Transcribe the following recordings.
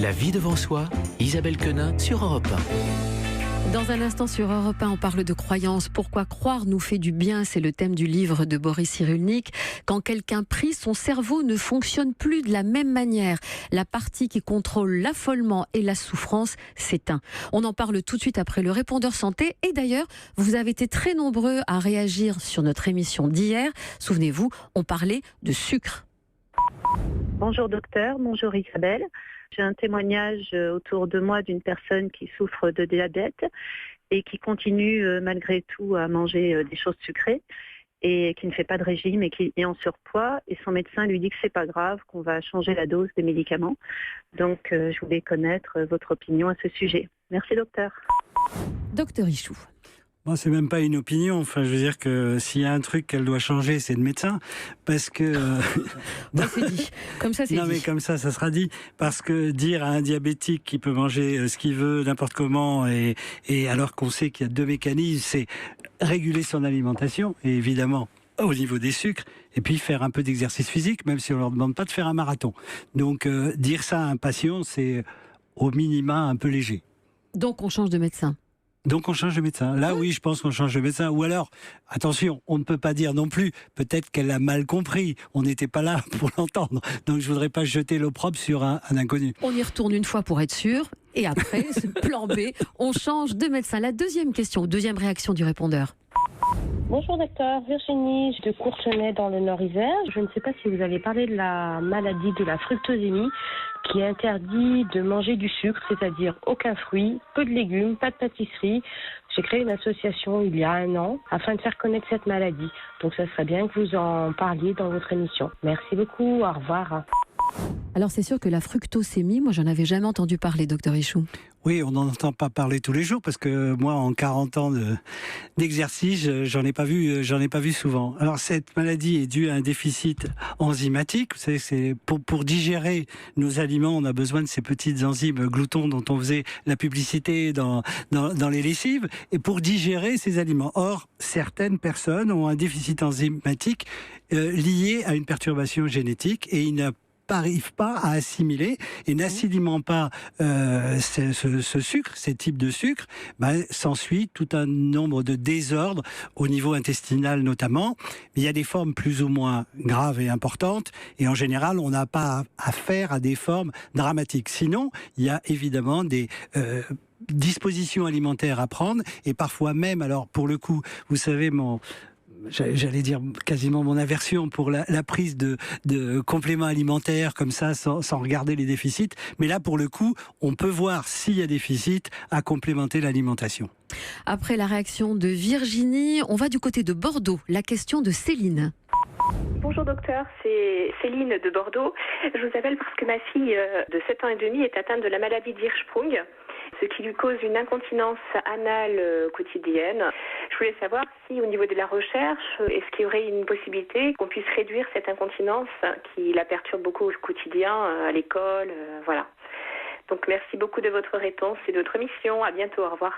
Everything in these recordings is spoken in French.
La vie devant soi, Isabelle Quenin sur Europe 1. Dans un instant sur Europe 1, on parle de croyances. Pourquoi croire nous fait du bien, c'est le thème du livre de Boris Cyrulnik. Quand quelqu'un prie, son cerveau ne fonctionne plus de la même manière. La partie qui contrôle l'affolement et la souffrance s'éteint. On en parle tout de suite après le répondeur santé. Et d'ailleurs, vous avez été très nombreux à réagir sur notre émission d'hier. Souvenez-vous, on parlait de sucre. Bonjour docteur, bonjour Isabelle. J'ai un témoignage autour de moi d'une personne qui souffre de diabète et qui continue malgré tout à manger des choses sucrées et qui ne fait pas de régime et qui est en surpoids. Et son médecin lui dit que c'est pas grave, qu'on va changer la dose des médicaments. Donc je voulais connaître votre opinion à ce sujet. Merci docteur. Docteur Ichou. Moi, c'est même pas une opinion. Enfin, je veux dire que s'il y a un truc qu'elle doit changer, c'est le médecin. Parce que... c'est dit. Comme ça, c'est non, dit. mais comme ça sera dit. Parce que dire à un diabétique qui peut manger ce qu'il veut, n'importe comment, et alors qu'on sait qu'il y a deux mécanismes, c'est réguler son alimentation, et évidemment, au niveau des sucres, et puis faire un peu d'exercice physique, même si on leur demande pas de faire un marathon. Donc, dire ça à un patient, c'est au minima un peu léger. Donc, on change de médecin. Donc on change de médecin. Là, oui, je pense qu'on change de médecin. Ou alors, attention, on ne peut pas dire non plus, peut-être qu'elle a mal compris. On n'était pas là pour l'entendre. Donc je voudrais pas jeter l'opprobre sur un inconnu. On y retourne une fois pour être sûr. Et après, plan B, on change de médecin. La deuxième question, deuxième réaction du répondeur. Bonjour docteur, Virginie de Courtenay dans le Nord-Isère. Je ne sais pas si vous avez parlé de la maladie de la fructosémie qui interdit de manger du sucre, c'est-à-dire aucun fruit, peu de légumes, pas de pâtisserie. J'ai créé une association il y a 1 an afin de faire connaître cette maladie. Donc ça serait bien que vous en parliez dans votre émission. Merci beaucoup, au revoir. Alors c'est sûr que la fructosémie, moi j'en avais jamais entendu parler, docteur Ichou. Oui, on n'en entend pas parler tous les jours parce que moi, en 40 ans d'exercice, j'en ai pas vu souvent. Alors cette maladie est due à un déficit enzymatique. Vous savez, c'est pour digérer nos aliments, on a besoin de ces petites enzymes gloutons dont on faisait la publicité dans les lessives, et pour digérer ces aliments. Or, certaines personnes ont un déficit enzymatique lié à une perturbation génétique et ils n'arrive pas à assimiler et n'assimilant pas ce sucre, ces types de sucre, s'ensuit tout un nombre de désordres au niveau intestinal notamment. Mais il y a des formes plus ou moins graves et importantes et en général, on n'a pas affaire à des formes dramatiques. Sinon, il y a évidemment des dispositions alimentaires à prendre et parfois même, alors pour le coup, vous savez, j'allais dire quasiment mon aversion pour la prise de compléments alimentaires comme ça sans regarder les déficits. Mais là, pour le coup, on peut voir s'il y a déficit à complémenter l'alimentation. Après la réaction de Virginie, on va du côté de Bordeaux. La question de Céline. Bonjour docteur, c'est Céline de Bordeaux. Je vous appelle parce que ma fille de 7 ans et demi est atteinte de la maladie d'Hirschsprung, ce qui lui cause une incontinence anale quotidienne. Je voulais savoir si au niveau de la recherche, est-ce qu'il y aurait une possibilité qu'on puisse réduire cette incontinence qui la perturbe beaucoup au quotidien, à l'école, voilà. Donc merci beaucoup de votre réponse et de votre mission. À bientôt, au revoir.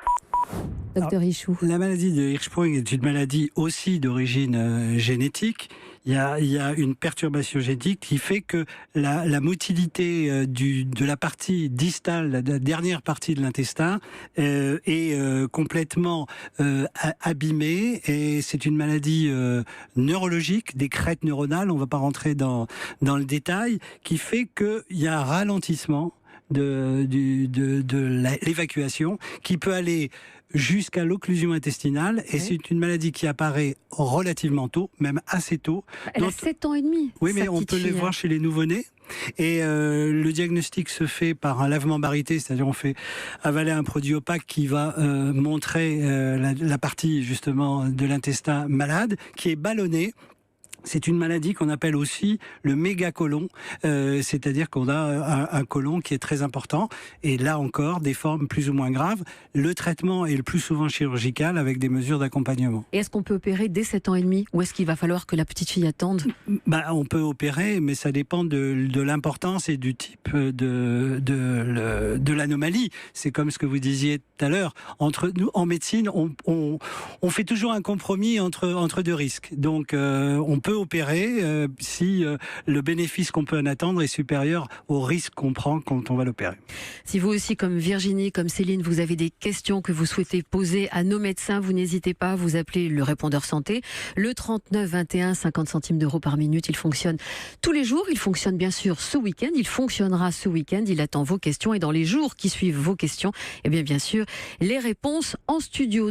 Docteur Ichou. La maladie de Hirschsprung est une maladie aussi d'origine génétique. Il y a une perturbation génétique qui fait que la motilité de la partie distale, la dernière partie de l'intestin, est complètement abîmée. Et c'est une maladie neurologique, des crêtes neuronales, on ne va pas rentrer dans le détail, qui fait qu'il y a un ralentissement de l'évacuation qui peut aller jusqu'à l'occlusion intestinale et c'est une maladie qui apparaît relativement tôt, même assez tôt. Elle a 7 ans et demi. Oui, mais on peut les voir chez les nouveau-nés. Et le diagnostic se fait par un lavement baryté, c'est-à-dire on fait avaler un produit opaque qui va montrer la partie justement de l'intestin malade, qui est ballonné. C'est une maladie qu'on appelle aussi le mégacolon, c'est-à-dire qu'on a un côlon qui est très important, et là encore, des formes plus ou moins graves. Le traitement est le plus souvent chirurgical avec des mesures d'accompagnement. Et est-ce qu'on peut opérer dès 7 ans et demi, ou est-ce qu'il va falloir que la petite fille attende ? On peut opérer, mais ça dépend de l'importance et du type de l'anomalie. C'est comme ce que vous disiez tout à l'heure. Entre nous, en médecine, on fait toujours un compromis entre deux risques. Donc, on peut opérer si le bénéfice qu'on peut en attendre est supérieur au risque qu'on prend quand on va l'opérer. Si vous aussi, comme Virginie, comme Céline, vous avez des questions que vous souhaitez poser à nos médecins, vous n'hésitez pas, vous appelez le répondeur santé, le 39 21, 50 centimes d'euros par minute. Il fonctionne tous les jours, il fonctionne bien sûr ce week-end, il fonctionnera ce week-end, il attend vos questions et dans les jours qui suivent vos questions, eh bien sûr, les réponses en studio.